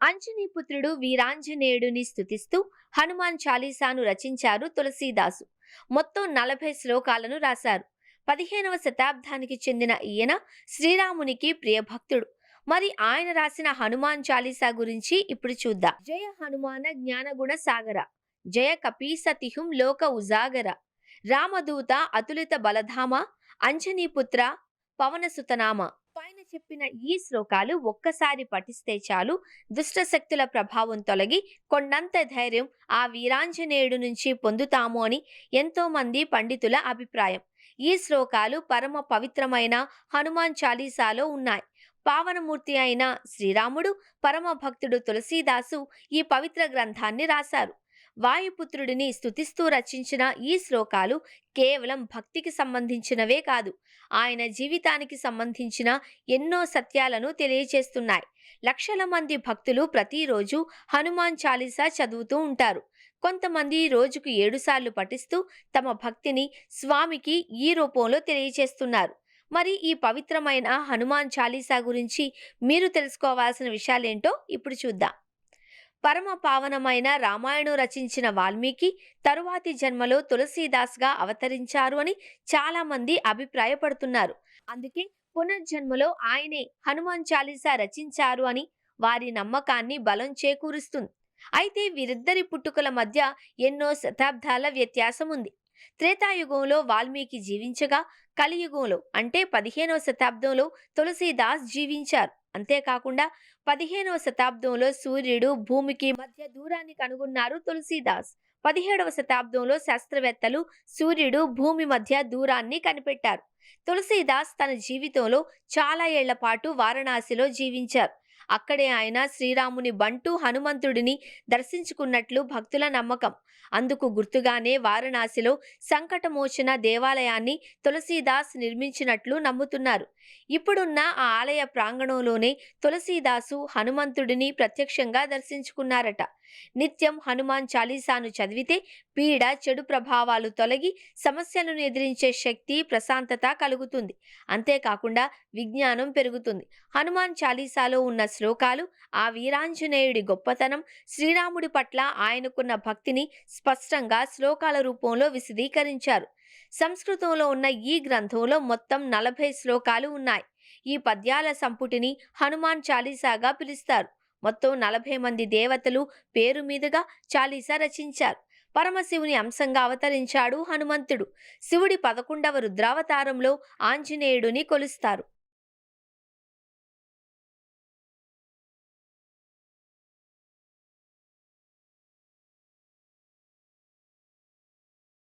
అంజనీపుత్రుడు వీరాంజనేయుడిని స్తుతిస్తూ హనుమాన్ చాలీసాను రచించారు తులసీదాసు. మొత్తం 40 శ్లోకాలను రాశారు. 15వ శతాబ్దానికి చెందిన ఈయన శ్రీరామునికి ప్రియభక్తుడు. మరి ఆయన రాసిన హనుమాన్ చాలీసా గురించి ఇప్పుడు చూద్దాం. జయ హనుమాన జ్ఞానగుణ సాగర, జయ కపీసతిహుం లోక ఉజాగర, రామదూత అతులిత బలధామ, అంజనీపుత్ర పవనసుతనామ. పైన చెప్పిన ఈ శ్లోకాలు ఒక్కసారి పఠిస్తే చాలు దుష్ట శక్తుల ప్రభావం తొలగి కొండంత ధైర్యం ఆ వీరాంజనేయుడు నుంచి పొందుతాము అని ఎంతో మంది పండితుల అభిప్రాయం. ఈ శ్లోకాలు పరమ పవిత్రమైన హనుమాన్ చాలీసాలో ఉన్నాయి. పావనమూర్తి అయిన శ్రీరాముడు పరమ భక్తుడు తులసీదాసు ఈ పవిత్ర గ్రంథాన్ని రాశారు. వాయుపుత్రుడిని స్తుతిస్తూ రచించిన ఈ శ్లోకాలు కేవలం భక్తికి సంబంధించినవే కాదు, ఆయన జీవితానికి సంబంధించిన ఎన్నో సత్యాలను తెలియచేస్తున్నాయి. లక్షల మంది భక్తులు ప్రతిరోజు హనుమాన్ చాలీసా చదువుతూ ఉంటారు. కొంతమంది రోజుకు 7 సార్లు పఠిస్తూ తమ భక్తిని స్వామికి ఈ రూపంలో తెలియచేస్తున్నారు. మరి ఈ పవిత్రమైన హనుమాన్ చాలీసా గురించి మీరు తెలుసుకోవాల్సిన విషయాలేంటో ఇప్పుడు చూద్దాం. పరమ పావనమైన రామాయణం రచించిన వాల్మీకి తరువాతి జన్మలో తులసీదాస్గా అవతరించారు అని చాలా మంది అభిప్రాయపడుతున్నారు. అందుకే పునర్జన్మలో ఆయనే హనుమాన్ చాలీసా రచించారు అని వారి నమ్మకాన్ని బలం చేకూరుస్తుంది. అయితే వీరిద్దరి పుట్టుకల మధ్య ఎన్నో శతాబ్దాల వ్యత్యాసం ఉంది. త్రేతాయుగంలో వాల్మీకి జీవించగా కలియుగంలో అంటే 15వ శతాబ్దంలో తులసీదాస్ జీవించారు. అంతేకాకుండా 15వ శతాబ్దంలో సూర్యుడు భూమికి మధ్య దూరాన్ని కనుగొన్నారు తులసీదాస్. 17వ శతాబ్దంలో శాస్త్రవేత్తలు సూర్యుడు భూమి మధ్య దూరాన్ని కనిపెట్టారు. తులసీదాస్ తన జీవితంలో చాలా ఏళ్ల పాటు వారణాసిలో జీవించారు. అక్కడే ఆయన శ్రీరాముని బంటు హనుమంతుడిని దర్శించుకున్నట్లు భక్తుల నమ్మకం. అందుకు గుర్తుగానే వారణాసిలో సంకటమోచన దేవాలయాన్ని తులసీదాస్ నిర్మించినట్లు నమ్ముతున్నారు. ఇప్పుడున్న ఆ ఆలయ ప్రాంగణంలోనే తులసీదాసు హనుమంతుడిని ప్రత్యక్షంగా దర్శించుకున్నారట. నిత్యం హనుమాన్ చాలీసాను చదివితే పీడ, చెడు ప్రభావాలు తొలగి సమస్యలను ఎదిరించే శక్తి, ప్రశాంతత కలుగుతుంది. అంతేకాకుండా విజ్ఞానం పెరుగుతుంది. హనుమాన్ చాలీసాలో ఉన్న శ్లోకాలు ఆ వీరాంజనేయుడి గొప్పతనం, శ్రీరాముడి పట్ల ఆయనకున్న భక్తిని స్పష్టంగా శ్లోకాల రూపంలో విశదీకరించారు. సంస్కృతంలో ఉన్న ఈ గ్రంథంలో మొత్తం 40 శ్లోకాలు ఉన్నాయి. ఈ పద్యాల సంపుటిని హనుమాన్ చాలీసాగా పిలుస్తారు. మొత్తం 40 మంది దేవతలు పేరు మీదుగా చాలీసా రచించారు. పరమశివుని అంశంగా అవతరించాడు హనుమంతుడు. శివుడి 11వ రుద్రావతారంలో ఆంజనేయుడిని కొలుస్తారు.